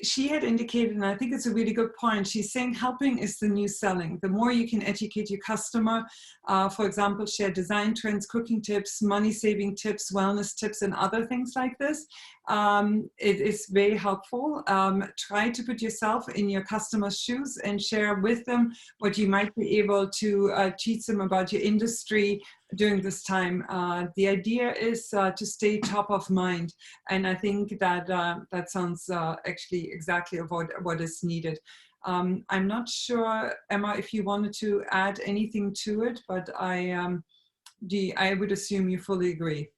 She had indicated, and I think it's a really good point, she's saying helping is the new selling. The more you can educate your customer, for example, share design trends, cooking tips, money-saving tips, wellness tips, and other things like this, it is very helpful. Try to put yourself in your customer's shoes and share with them what you might be able to teach them about your industry during this time. The idea is to stay top of mind, and I think that that sounds actually exactly what is needed. I'm not sure, Emma, if you wanted to add anything to it, but I would assume you fully agree.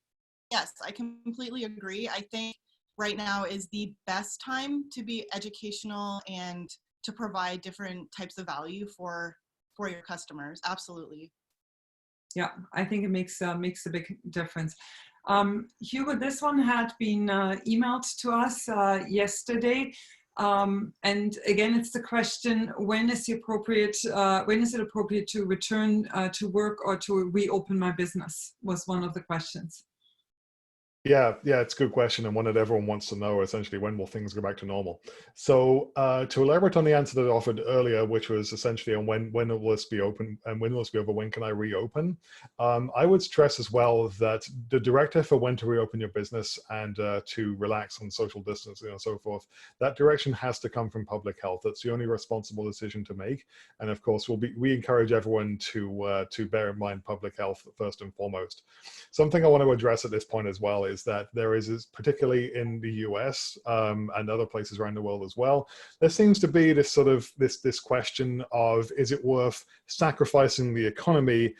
Yes, I completely agree. I think right now is the best time to be educational and to provide different types of value for your customers. Absolutely. Yeah, I think it makes a big difference. Hugo, this one had been emailed to us yesterday. And again, it's the question, when is it appropriate to return to work or to reopen my business, was one of the questions. Yeah, it's a good question, and one that everyone wants to know, essentially, when will things go back to normal? So to elaborate on the answer that I offered earlier, which was essentially on when will this be open and when will this be over, when can I reopen? I would stress as well that the directive for when to reopen your business and to relax on social distancing and so forth, that direction has to come from public health. That's the only responsible decision to make. And of course, we encourage everyone to bear in mind public health first and foremost. Something I want to address at this point as well is that there is, particularly in the US and other places around the world as well, there seems to be this sort of this question of, is it worth sacrificing the economy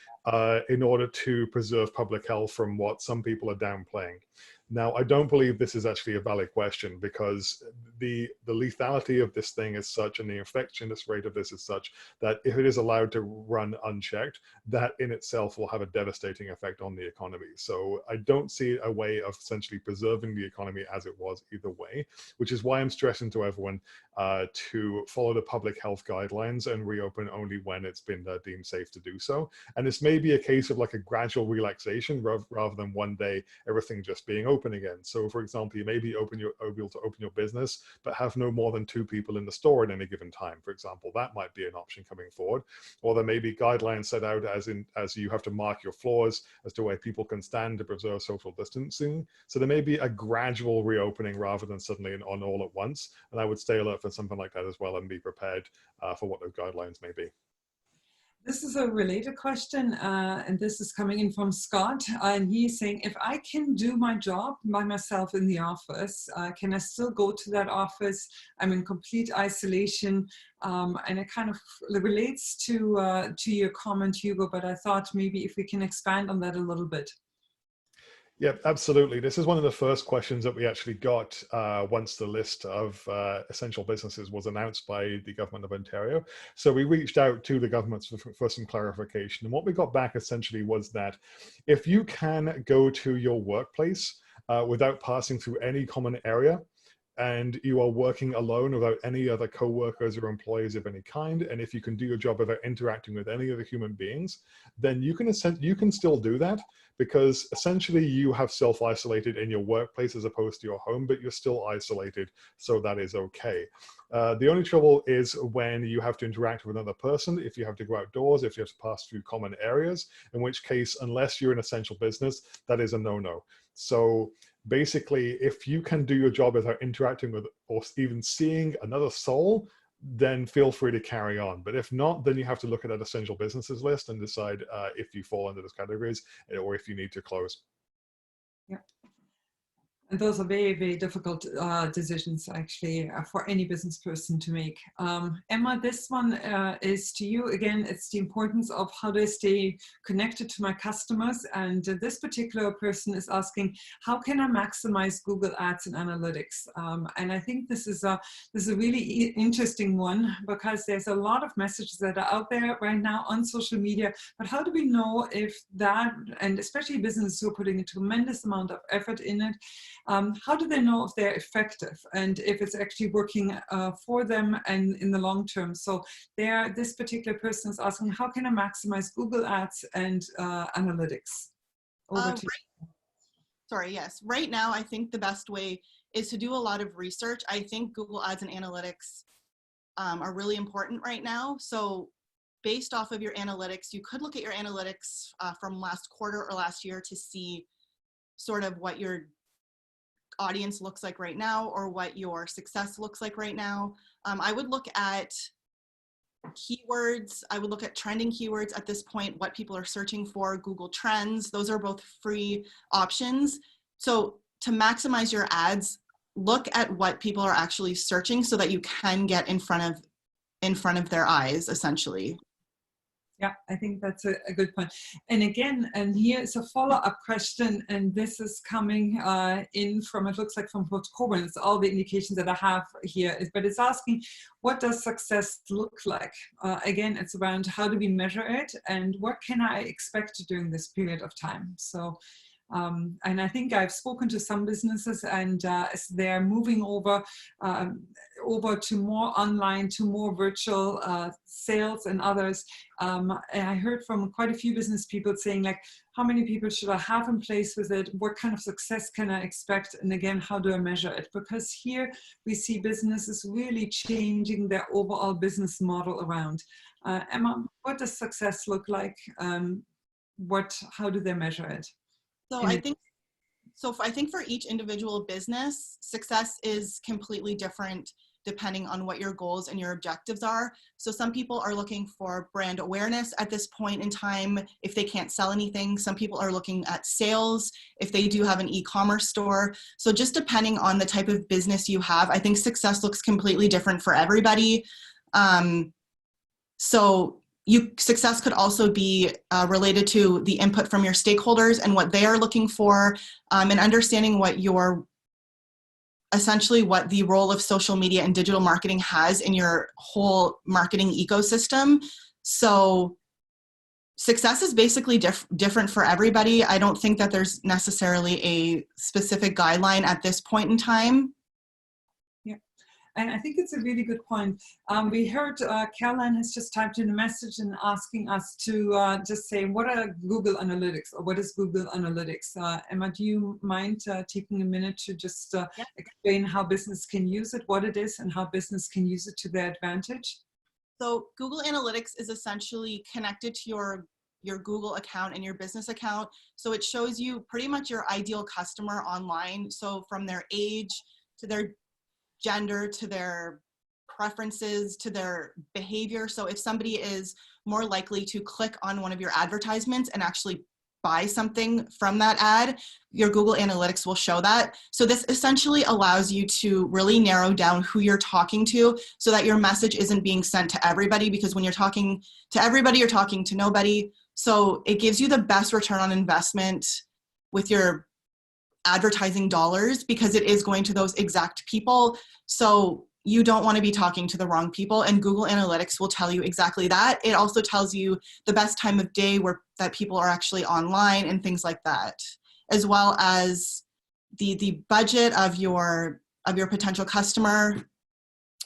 in order to preserve public health from what some people are downplaying? Now, I don't believe this is actually a valid question, because the lethality of this thing is such, and the infectious rate of this is such, that if it is allowed to run unchecked, that in itself will have a devastating effect on the economy. So I don't see a way of essentially preserving the economy as it was either way, which is why I'm stressing to everyone to follow the public health guidelines and reopen only when it's been deemed safe to do so. And this may be a case of like a gradual relaxation rather than one day everything just being open. reopen again. So for example, you may be able to open your business, but have no more than 2 people in the store at any given time, for example. That might be an option coming forward. Or there may be guidelines set out as you have to mark your floors as to where people can stand to preserve social distancing. So there may be a gradual reopening rather than suddenly on all at once. And I would stay alert for something like that as well and be prepared for what those guidelines may be. This is a related question, and this is coming in from Scott, and he's saying, if I can do my job by myself in the office, can I still go to that office? I'm in complete isolation, and it kind of relates to your comment, Hugo, but I thought maybe if we can expand on that a little bit. Yeah, absolutely. This is one of the first questions that we actually got once the list of essential businesses was announced by the government of Ontario. So we reached out to the government for some clarification. And what we got back essentially was that if you can go to your workplace without passing through any common area, and you are working alone without any other co-workers or employees of any kind, and if you can do your job without interacting with any other human beings, then you can still do that, because essentially you have self-isolated in your workplace as opposed to your home, but you're still isolated, so that is okay. The only trouble is when you have to interact with another person, if you have to go outdoors, if you have to pass through common areas, in which case, unless you're an essential business, that is a no-no. So basically, if you can do your job without interacting with or even seeing another soul, then feel free to carry on. But if not, then you have to look at that essential businesses list and decide if you fall under those categories or if you need to close. Yeah. And those are very, very difficult decisions, actually, for any business person to make. Emma, this one is to you. Again, it's the importance of how do I stay connected to my customers. And this particular person is asking, how can I maximize Google Ads and analytics? And I think this is a really interesting one, because there's a lot of messages that are out there right now on social media. But how do we know if that, and especially businesses who are putting a tremendous amount of effort in it, how do they know if they're effective and if it's actually working for them and in the long term? So this particular person is asking, how can I maximize Google Ads and analytics? Over to you. Sorry, yes. Right now, I think the best way is to do a lot of research. I think Google Ads and analytics are really important right now. So based off of your analytics, you could look at your analytics from last quarter or last year to see sort of what your audience looks like right now or what your success looks like right now. I would look at keywords. I would look at trending keywords at this point, what people are searching for, Google Trends. Those are both free options. So to maximize your ads, look at what people are actually searching so that you can get in front of their eyes, essentially. Yeah, I think that's a good point. And again, and here is a follow-up question, and this is coming in from, it looks like from Coach Coburn. It's all the indications that I have here, but it's asking, what does success look like? Again, it's around how do we measure it and what can I expect during this period of time? So, and I think I've spoken to some businesses, and as they're moving over to more online, to more virtual sales and others. And I heard from quite a few business people saying, like, how many people should I have in place with it? What kind of success can I expect? And again, how do I measure it? Because here we see businesses really changing their overall business model around. Emma, what does success look like? How do they measure it? So I think for each individual business, success is completely different depending on what your goals and your objectives are. So some people are looking for brand awareness at this point in time if they can't sell anything. Some people are looking at sales if they do have an e-commerce store. So just depending on the type of business you have, I think success looks completely different for everybody. Success could also be related to the input from your stakeholders and what they are looking for, and understanding what what the role of social media and digital marketing has in your whole marketing ecosystem. So success is basically different for everybody. I don't think that there's necessarily a specific guideline at this point in time. And I think it's a really good point. We heard Caroline has just typed in a message and asking us to just say, what are Google Analytics, or what is Google Analytics? Emma, do you mind taking a minute to just explain how business can use it, what it is, and how business can use it to their advantage? So Google Analytics is essentially connected to your Google account and your business account. So it shows you pretty much your ideal customer online. So from their age to their gender, to their preferences, to their behavior. So if somebody is more likely to click on one of your advertisements and actually buy something from that ad, your Google Analytics will show that. So this essentially allows you to really narrow down who you're talking to so that your message isn't being sent to everybody, because when you're talking to everybody, you're talking to nobody. So it gives you the best return on investment with your advertising dollars, because it is going to those exact people. So you don't want to be talking to the wrong people, and Google Analytics will tell you exactly that. It also tells you the best time of day that people are actually online and things like that, as well as the budget of your potential customer.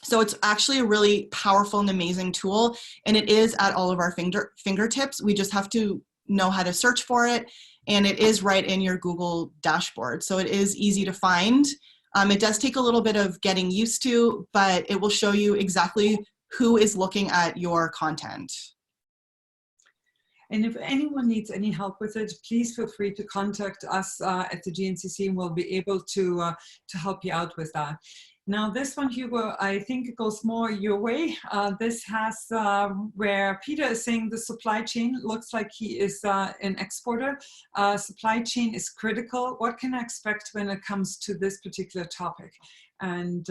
So it's actually a really powerful and amazing tool, and it is at all of our fingertips. We just have to know how to search for it, and it is right in your Google dashboard. So it is easy to find. It does take a little bit of getting used to, but it will show you exactly who is looking at your content. And if anyone needs any help with it, please feel free to contact us at the GNCC, and we'll be able to help you out with that. Now this one, Hugo, I think it goes more your way. This has where Peter is saying the supply chain looks like he is an exporter. Supply chain is critical. What can I expect when it comes to this particular topic? And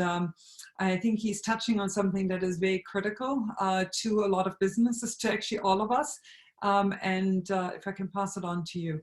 I think he's touching on something that is very critical to a lot of businesses, to actually all of us. If I can pass it on to you.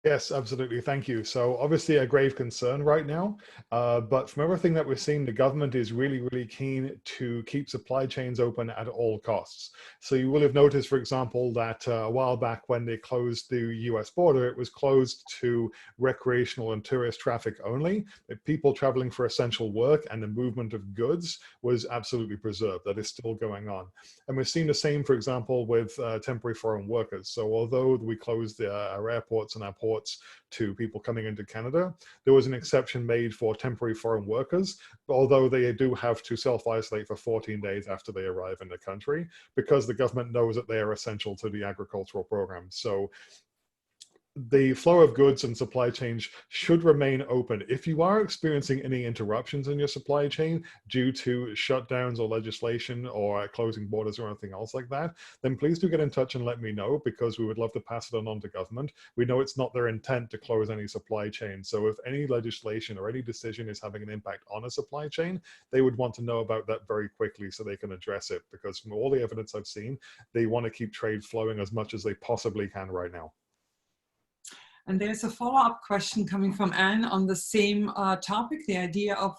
Yes, absolutely. Thank you. So obviously a grave concern right now, but from everything that we're seeing, the government is really, really keen to keep supply chains open at all costs. So you will have noticed, for example, that a while back when they closed the US border, it was closed to recreational and tourist traffic only. People traveling for essential work and the movement of goods was absolutely preserved. That is still going on. And we're seeing the same, for example, with temporary foreign workers. So although we closed our airports and our ports to people coming into Canada, there was an exception made for temporary foreign workers, although they do have to self-isolate for 14 days after they arrive in the country, because the government knows that they are essential to the agricultural program. So the flow of goods and supply chains should remain open. If you are experiencing any interruptions in your supply chain due to shutdowns or legislation or closing borders or anything else like that, then please do get in touch and let me know, because we would love to pass it on to government. We know it's not their intent to close any supply chain. So if any legislation or any decision is having an impact on a supply chain, they would want to know about that very quickly so they can address it, because from all the evidence I've seen, they want to keep trade flowing as much as they possibly can right now. And there's a follow-up question coming from Anne on the same topic, the idea of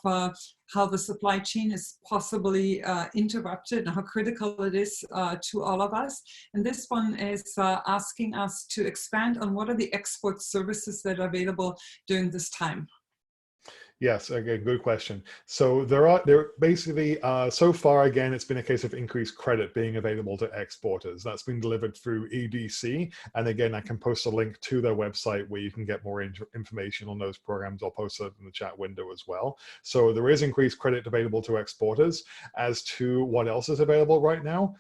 how the supply chain is possibly interrupted and how critical it is to all of us. And this one is asking us to expand on what are the export services that are available during this time. Yes, again, good question. So there basically, so far, again, it's been a case of increased credit being available to exporters. That's been delivered through EDC. And again, I can post a link to their website where you can get more information on those programs. I'll post it in the chat window as well. So there is increased credit available to exporters. As to what else is available right now,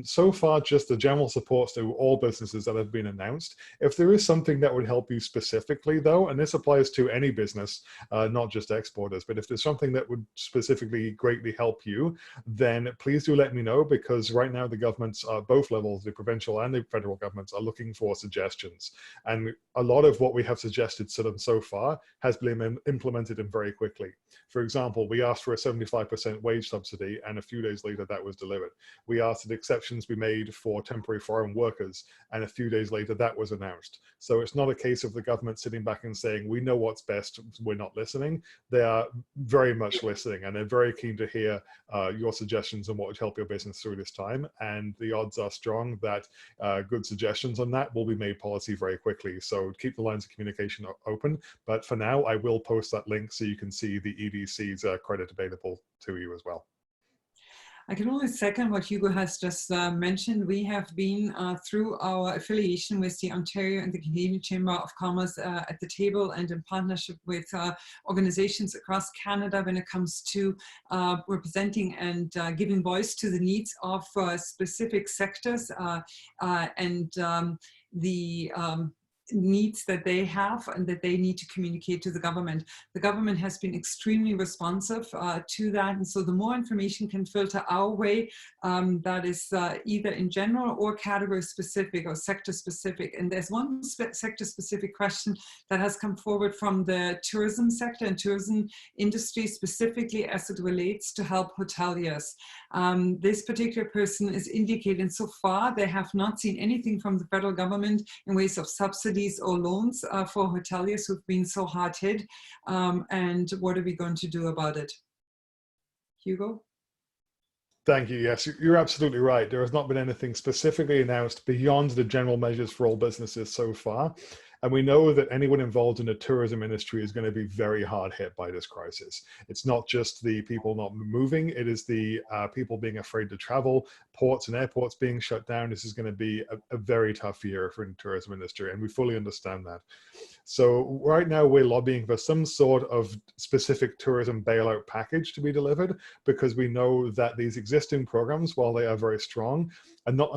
so far, just the general supports to all businesses that have been announced. If there is something that would help you specifically, though, and this applies to any business, not just exporters, but if there's something that would specifically greatly help you, then please do let me know, because right now the governments, both levels, the provincial and the federal governments, are looking for suggestions. And a lot of what we have suggested to them so far has been implemented and very quickly. For example, we asked for a 75% wage subsidy, and a few days later that was delivered. We asked that exceptions be made for temporary foreign workers, and a few days later that was announced. So it's not a case of the government sitting back and saying, we know what's best, we're not listening. flying, they are very much listening, and they're very keen to hear your suggestions on what would help your business through this time. And the odds are strong that good suggestions on that will be made policy very quickly. So keep the lines of communication open. But for now, I will post that link so you can see the EDC's credit available to you as well. I can only second what Hugo has just mentioned. We have been through our affiliation with the Ontario and the Canadian Chamber of Commerce at the table, and in partnership with organizations across Canada when it comes to representing and giving voice to the needs of specific sectors and the needs that they have and that they need to communicate to the government. The government has been extremely responsive to that, and so the more information can filter our way, that is either in general or category specific or sector specific. And there's one sector specific question that has come forward from the tourism sector and tourism industry, specifically as it relates to help hoteliers. This particular person is indicating so far they have not seen anything from the federal government in ways of subsidies or loans for hoteliers who've been so hard hit, and what are we going to do about it? Hugo? Thank you. Yes, you're absolutely right. There has not been anything specifically announced beyond the general measures for all businesses so far. And we know that anyone involved in the tourism industry is going to be very hard hit by this crisis. It's not just the people not moving, it is the people being afraid to travel, ports and airports being shut down. This is going to be a very tough year for the tourism industry, and we fully understand that. So right now we're lobbying for some sort of specific tourism bailout package to be delivered, because we know that these existing programs, while they are very strong, are not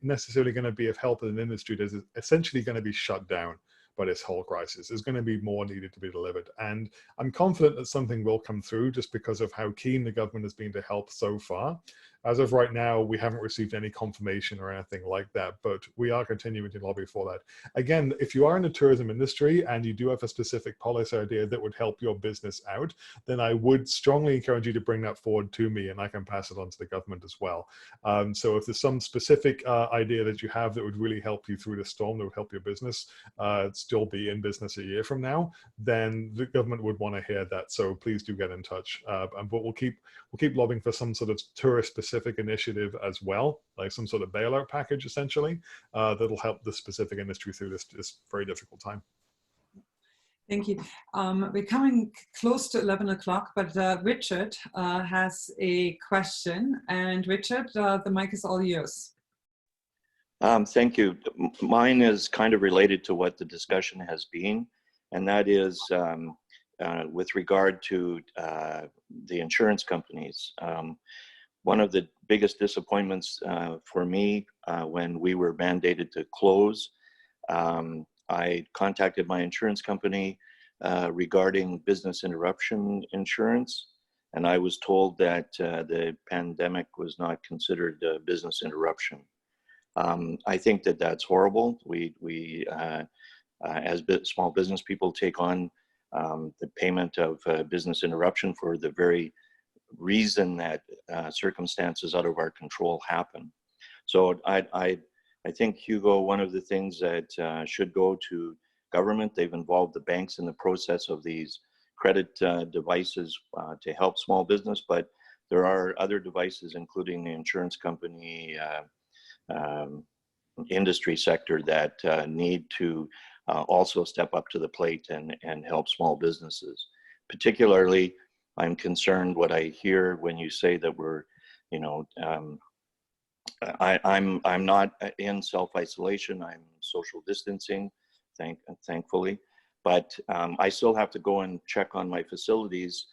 necessarily going to be of help in an industry that is essentially going to be shut down by this whole crisis. There's going to be more needed to be delivered. And I'm confident that something will come through just because of how keen the government has been to help so far. As of right now, we haven't received any confirmation or anything like that, but we are continuing to lobby for that. Again, if you are in the tourism industry and you do have a specific policy idea that would help your business out, then I would strongly encourage you to bring that forward to me, and I can pass it on to the government as well. So if there's some specific idea that you have that would really help you through the storm, that would help your business still be in business a year from now, then the government would want to hear that. So please do get in touch. But we'll keep lobbying for some sort of tourist-specific initiative as well, like some sort of bailout package, essentially, that'll help the specific industry through this very difficult time. Thank you. We're coming close to 11 o'clock, but Richard has a question. And Richard, the mic is all yours. Thank you. Mine is kind of related to what the discussion has been, and that is with regard to the insurance companies. One of the biggest disappointments for me when we were mandated to close, I contacted my insurance company regarding business interruption insurance, and I was told that the pandemic was not considered a business interruption. I think that that's horrible. We as small business people take on the payment of business interruption for the very reason that circumstances out of our control happen. So I think, Hugo, one of the things that should go to government, they've involved the banks in the process of these credit devices to help small business, but there are other devices, including the insurance company, industry sector, that need to also step up to the plate and help small businesses. Particularly, I'm concerned what I hear when you say that we're, you know, I'm not in self-isolation. I'm social distancing, thankfully, but I still have to go and check on my facilities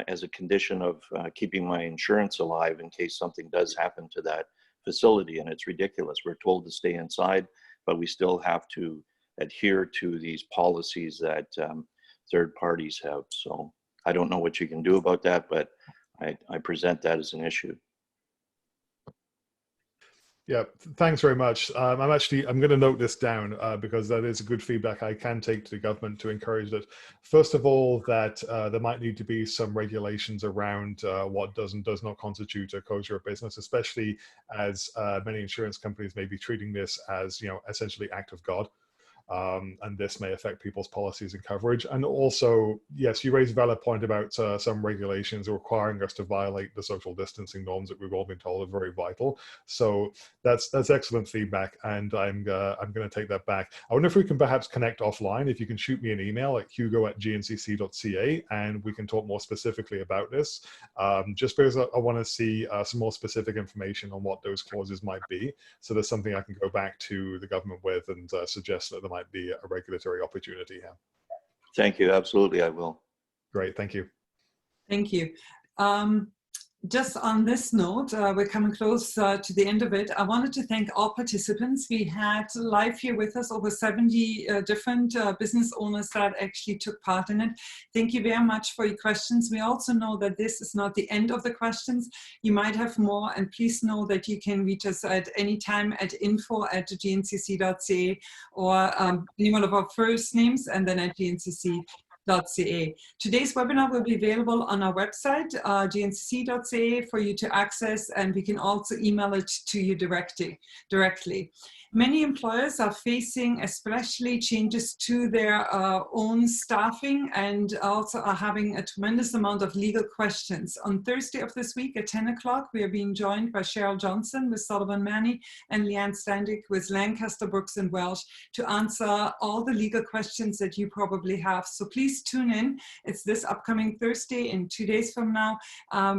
as a condition of keeping my insurance alive in case something does happen to that facility. And it's ridiculous. We're told to stay inside, but we still have to adhere to these policies that third parties have. So I don't know what you can do about that, but I present that as an issue. Yeah, thanks very much. I'm going to note this down because that is good feedback I can take to the government to encourage that. First of all, that there might need to be some regulations around what does and does not constitute a closure of business, especially as many insurance companies may be treating this as, you know, essentially act of God. and this may affect people's policies and coverage. And also, yes, you raised a valid point about some regulations requiring us to violate the social distancing norms that we've all been told are very vital. So that's excellent feedback, and I'm going to take that back. I wonder if we can perhaps connect offline. If you can shoot me an email at hugo@gncc.ca, and we can talk more specifically about this. Just because I want to see some more specific information on what those clauses might be, so there's something I can go back to the government with and suggest that there might be a regulatory opportunity here. Thank you. Absolutely, I will. Great, thank you. Thank you. Just on this note, we're coming close to the end of it. I wanted to thank all participants. We had live here with us over 70 different business owners that actually took part in it. Thank you very much for your questions. We also know that this is not the end of the questions. You might have more, and please know that you can reach us at any time at info@gncc.ca or any one of our first names and then at GNCC.ca. Today's webinar will be available on our website, GNCC.ca, for you to access, and we can also email it to you directly. Many employers are facing especially changes to their own staffing, and also are having a tremendous amount of legal questions. On Thursday of this week at 10 o'clock, we are being joined by Cheryl Johnson with Sullivan Manny and Leanne Standick with Lancaster, Brooks and Welch to answer all the legal questions that you probably have. So please tune in. It's this upcoming Thursday in 2 days from now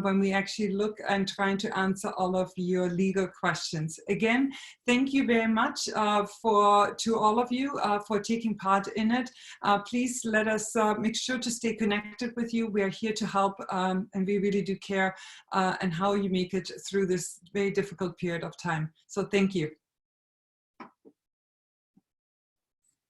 when we actually look and trying to answer all of your legal questions. Again, thank you very much to all of you for taking part in it. Please let us make sure to stay connected with you. We are here to help, and we really do care and how you make it through this very difficult period of time. So thank you.